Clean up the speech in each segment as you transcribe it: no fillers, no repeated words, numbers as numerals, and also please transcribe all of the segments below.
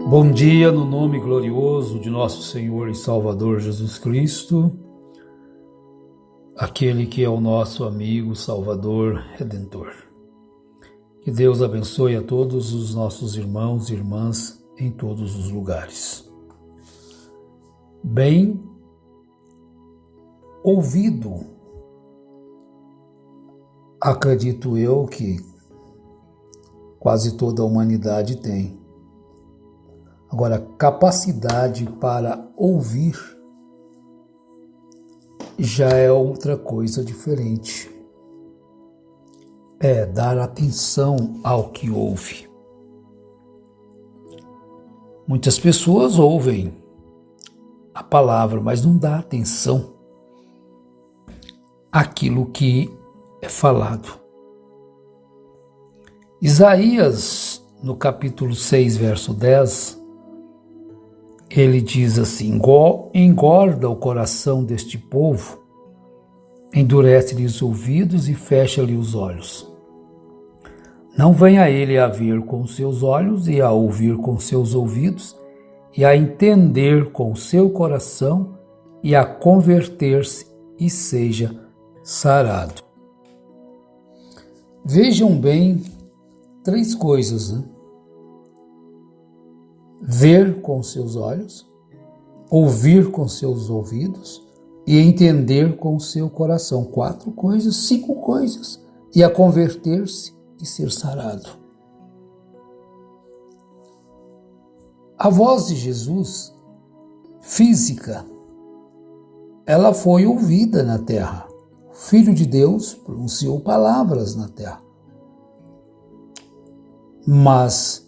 Bom dia no nome glorioso de nosso Senhor e Salvador Jesus Cristo, aquele que é o nosso amigo, Salvador, Redentor. Que Deus abençoe a todos os nossos irmãos e irmãs em todos os lugares. Bem ouvido, acredito eu que quase toda a humanidade tem. Agora, capacidade para ouvir já é outra coisa diferente. É dar atenção ao que ouve. Muitas pessoas ouvem a palavra, mas não dá atenção àquilo que é falado. Isaías, no capítulo 6, verso 10, ele diz assim: engorda o coração deste povo, endurece-lhe os ouvidos e fecha-lhe os olhos. Não vem a ele a ver com os seus olhos e a ouvir com seus ouvidos e a entender com o seu coração e a converter-se e seja sarado. Vejam bem três coisas, né? Ver com seus olhos, ouvir com seus ouvidos e entender com o seu coração. 4 coisas, 5 coisas. E a converter-se e ser sarado. A voz de Jesus, física, ela foi ouvida na terra. O Filho de Deus pronunciou palavras na terra. Mas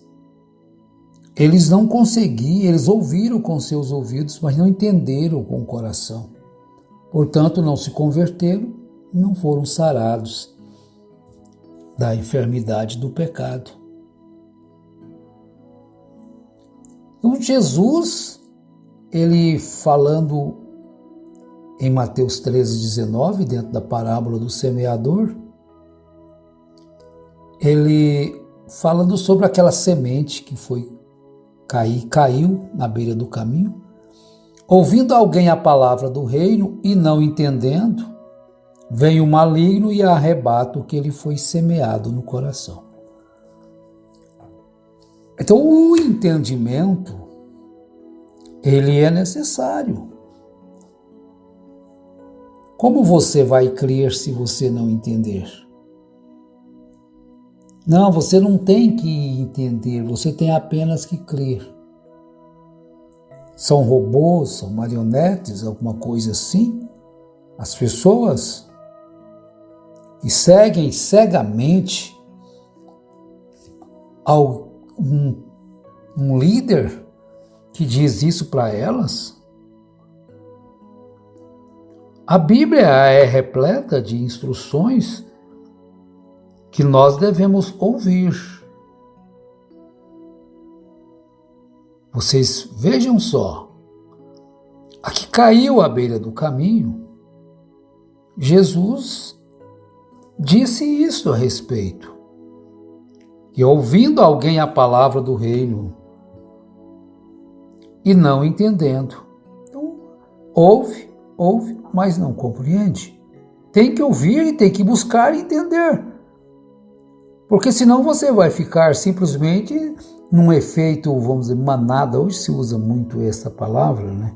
eles não conseguiram, eles ouviram com seus ouvidos, mas não entenderam com o coração. Portanto, não se converteram e não foram sarados da enfermidade do pecado. Então, Jesus, ele falando em Mateus 13:19, dentro da parábola do semeador, ele falando sobre aquela semente que foi caiu na beira do caminho, ouvindo alguém a palavra do reino e não entendendo, vem o maligno e arrebata o que ele foi semeado no coração. Então o entendimento, ele é necessário. Como você vai crer se você não entender? Não, você não tem que entender, você tem apenas que crer. São robôs, são marionetes, alguma coisa assim? As pessoas que seguem cegamente um líder que diz isso para elas? A Bíblia é repleta de instruções que nós devemos ouvir. Vocês vejam só, aqui caiu à beira do caminho, Jesus disse isso a respeito. E ouvindo alguém a palavra do reino e não entendendo. Então, ouve, mas não compreende. Tem que ouvir e tem que buscar entender. Porque senão você vai ficar simplesmente num efeito, vamos dizer, manada. Hoje se usa muito essa palavra, né?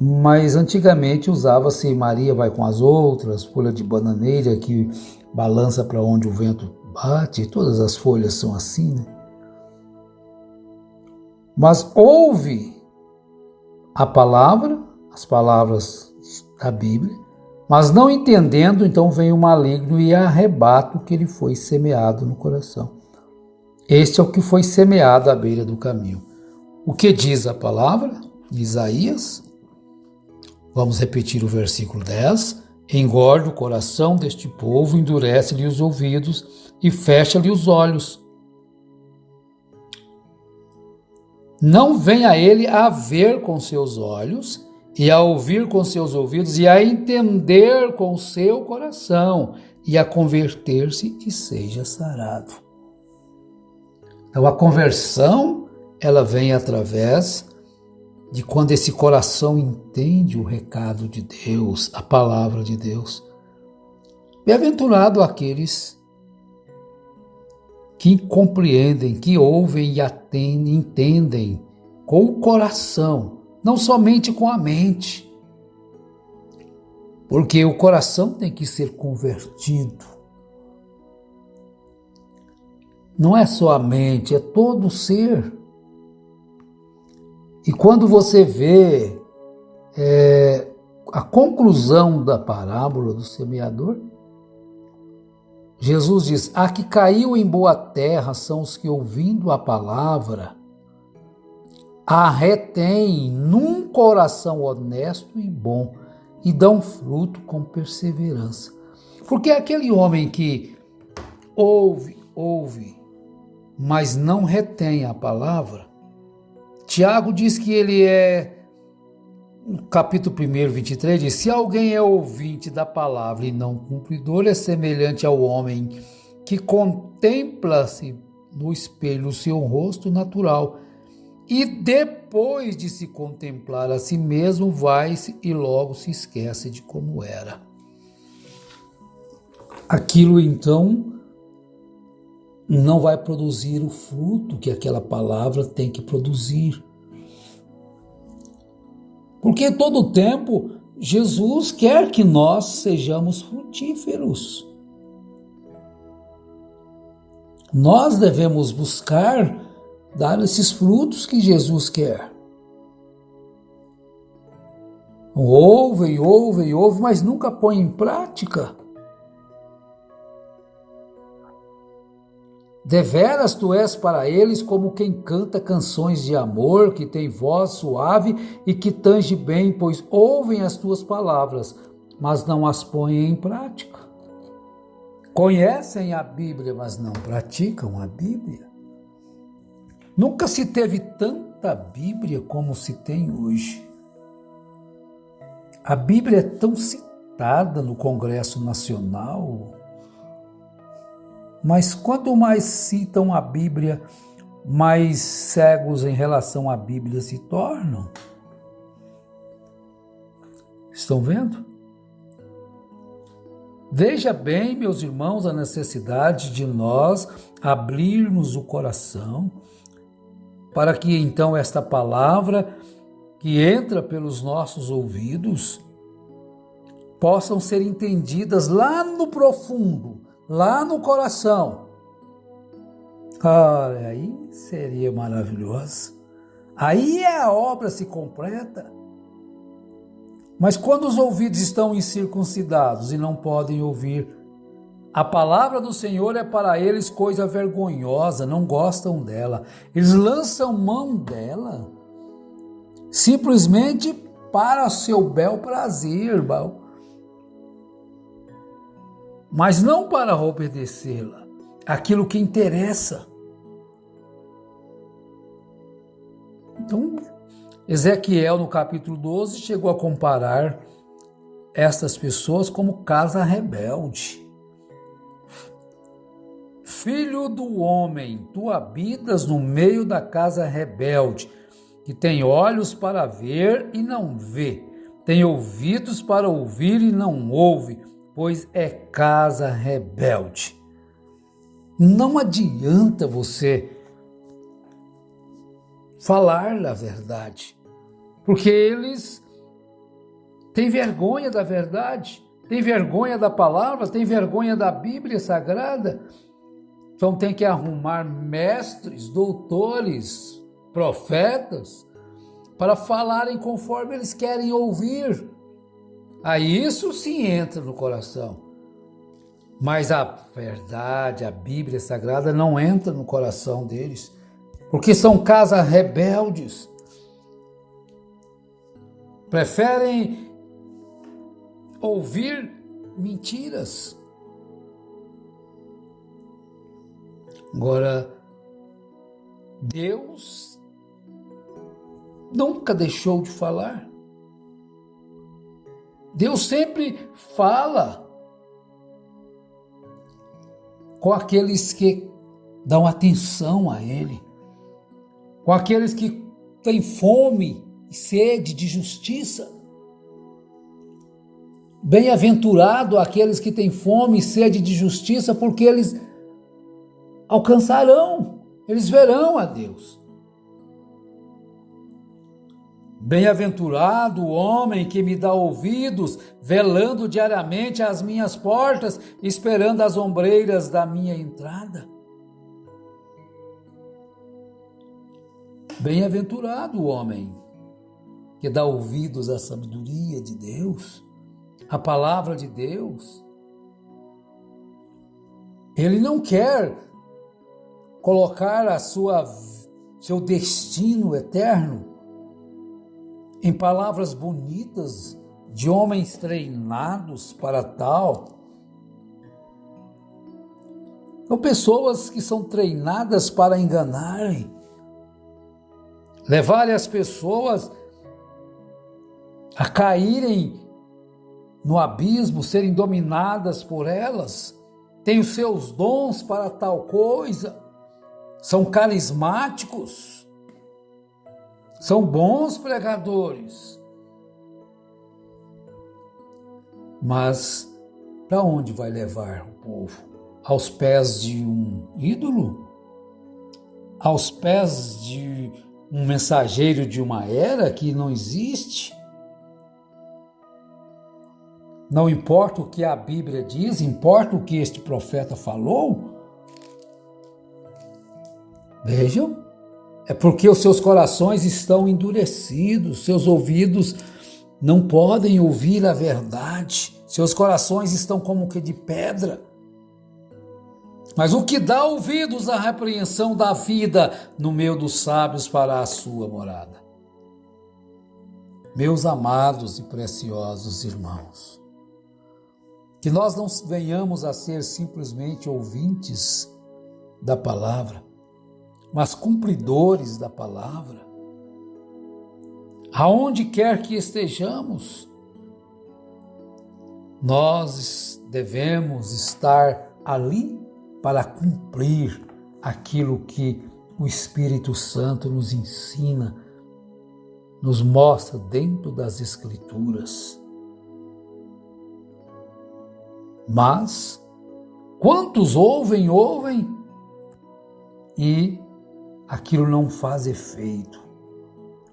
Mas antigamente usava-se Maria vai com as outras, folha de bananeira que balança para onde o vento bate, todas as folhas são assim, né? Mas ouve a palavra, as palavras da Bíblia, mas não entendendo, então vem o maligno e arrebata o que lhe foi semeado no coração. Este é o que foi semeado à beira do caminho. O que diz a palavra de Isaías? Vamos repetir o versículo 10. Engorda o coração deste povo, endurece-lhe os ouvidos e fecha-lhe os olhos. Não vem a ele a ver com seus olhos e a ouvir com seus ouvidos, e a entender com o seu coração, e a converter-se e seja sarado. Então a conversão ela vem através de quando esse coração entende o recado de Deus, a palavra de Deus. Bem-aventurado aqueles que compreendem, que ouvem e entendem com o coração, não somente com a mente. Porque o coração tem que ser convertido. Não é só a mente, é todo o ser. E quando você vê a conclusão da parábola do semeador, Jesus diz: a que caiu em boa terra são os que, ouvindo a palavra, a retêm num coração honesto e bom e dão fruto com perseverança. Porque aquele homem que ouve, mas não retém a palavra, Tiago diz que ele no capítulo 1, 23, diz: se alguém é ouvinte da palavra e não cumpridor, é semelhante ao homem que contempla-se no espelho o seu rosto natural e depois de se contemplar a si mesmo, vai-se e logo se esquece de como era. Aquilo então não vai produzir o fruto que aquela palavra tem que produzir. Porque todo o tempo Jesus quer que nós sejamos frutíferos. Nós devemos buscar dar esses frutos que Jesus quer. Ouve, mas nunca põe em prática. Deveras tu és para eles como quem canta canções de amor, que tem voz suave e que tange bem, pois ouvem as tuas palavras, mas não as põem em prática. Conhecem a Bíblia, mas não praticam a Bíblia. Nunca se teve tanta Bíblia como se tem hoje. A Bíblia é tão citada no Congresso Nacional, mas quanto mais citam a Bíblia, mais cegos em relação à Bíblia se tornam. Estão vendo? Veja bem, meus irmãos, a necessidade de nós abrirmos o coração para que então esta palavra que entra pelos nossos ouvidos possam ser entendidas lá no profundo, lá no coração. Olha, aí seria maravilhoso. Aí a obra se completa. Mas quando os ouvidos estão incircuncidados e não podem ouvir, a palavra do Senhor é para eles coisa vergonhosa, não gostam dela. Eles lançam mão dela simplesmente para seu bel prazer, mas não para obedecê-la, aquilo que interessa. Então, Ezequiel, no capítulo 12, chegou a comparar estas pessoas como casa rebelde. Filho do homem, tu habitas no meio da casa rebelde, que tem olhos para ver e não vê, tem ouvidos para ouvir e não ouve, pois é casa rebelde. Não adianta você falar a verdade, porque eles têm vergonha da verdade, têm vergonha da palavra, têm vergonha da Bíblia Sagrada. Então tem que arrumar mestres, doutores, profetas, para falarem conforme eles querem ouvir. Aí isso sim entra no coração. Mas a verdade, a Bíblia Sagrada não entra no coração deles, porque são casas rebeldes. Preferem ouvir mentiras. Agora, Deus nunca deixou de falar. Deus sempre fala com aqueles que dão atenção a Ele. com aqueles que têm fome e sede de justiça. Bem-aventurado aqueles que têm fome e sede de justiça, porque eles alcançarão, eles verão a Deus. Bem-aventurado o homem que me dá ouvidos, velando diariamente às minhas portas, esperando as ombreiras da minha entrada. Bem-aventurado o homem que dá ouvidos à sabedoria de Deus, à palavra de Deus. Ele não quer colocar seu destino eterno em palavras bonitas de homens treinados para tal. São pessoas que são treinadas para enganarem, levarem as pessoas a caírem no abismo, serem dominadas por elas, têm os seus dons para tal coisa, são carismáticos, são bons pregadores. Mas para onde vai levar o povo? Aos pés de um ídolo? Aos pés de um mensageiro de uma era que não existe? Não importa o que a Bíblia diz, importa o que este profeta falou? Vejam, é porque os seus corações estão endurecidos, seus ouvidos não podem ouvir a verdade, seus corações estão como que de pedra. Mas o que dá ouvidos à repreensão da vida no meio dos sábios para a sua morada. Meus amados e preciosos irmãos, que nós não venhamos a ser simplesmente ouvintes da palavra, mas cumpridores da palavra. Aonde quer que estejamos, nós devemos estar ali para cumprir aquilo que o Espírito Santo nos ensina, nos mostra dentro das Escrituras. Mas quantos ouvem e aquilo não faz efeito,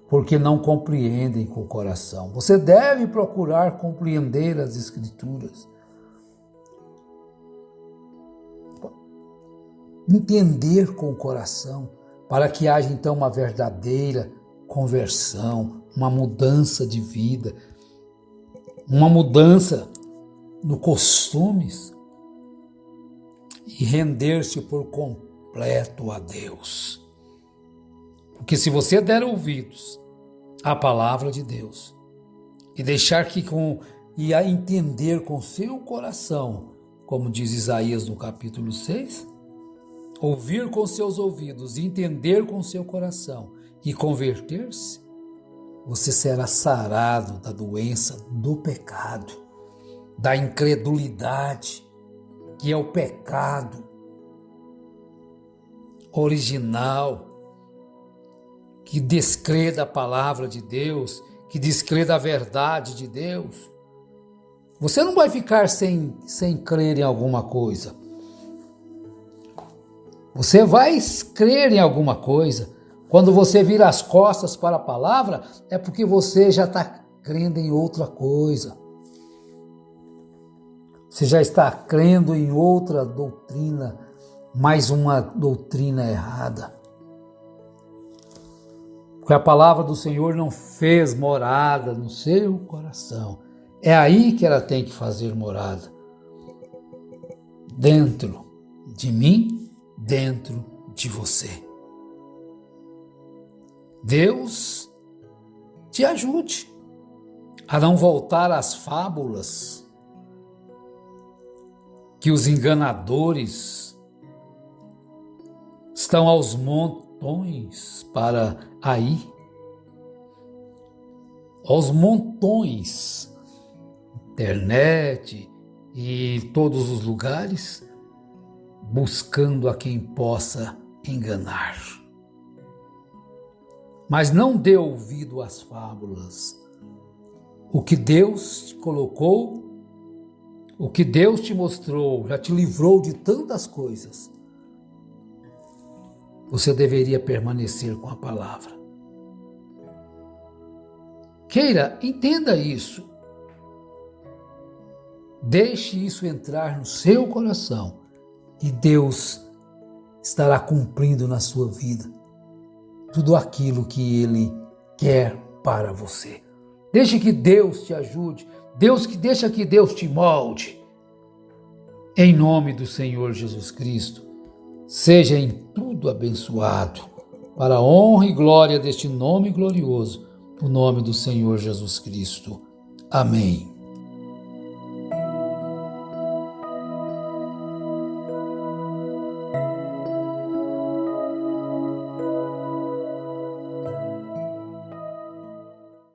porque não compreendem com o coração. Você deve procurar compreender as Escrituras, entender com o coração, para que haja então uma verdadeira conversão, uma mudança de vida, uma mudança no costumes e render-se por completo a Deus. Porque se você der ouvidos à palavra de Deus e deixar e a entender com seu coração, como diz Isaías no capítulo 6, ouvir com seus ouvidos, entender com seu coração e converter-se, você será sarado da doença do pecado, da incredulidade, que é o pecado original, que descrê da palavra de Deus, que descrê da verdade de Deus. Você não vai ficar sem crer em alguma coisa. Você vai crer em alguma coisa. Quando você vira as costas para a palavra, é porque você já está crendo em outra coisa. Você já está crendo em outra doutrina, mais uma doutrina errada. Porque a palavra do Senhor não fez morada no seu coração. É aí que ela tem que fazer morada. Dentro de mim, dentro de você. Deus te ajude a não voltar às fábulas que os enganadores estão aos montões para aí. Aos montões, internet e todos os lugares, buscando a quem possa enganar. mas não dê ouvido às fábulas. O que Deus te colocou, o que Deus te mostrou, já te livrou de tantas coisas. Você deveria permanecer com a palavra. Queira, entenda isso. Deixe isso entrar no seu coração e Deus estará cumprindo na sua vida tudo aquilo que Ele quer para você. Deixe que Deus te ajude, deixa que Deus te molde. Em nome do Senhor Jesus Cristo, seja em tudo abençoado, para a honra e glória deste nome glorioso, o nome do Senhor Jesus Cristo. Amém.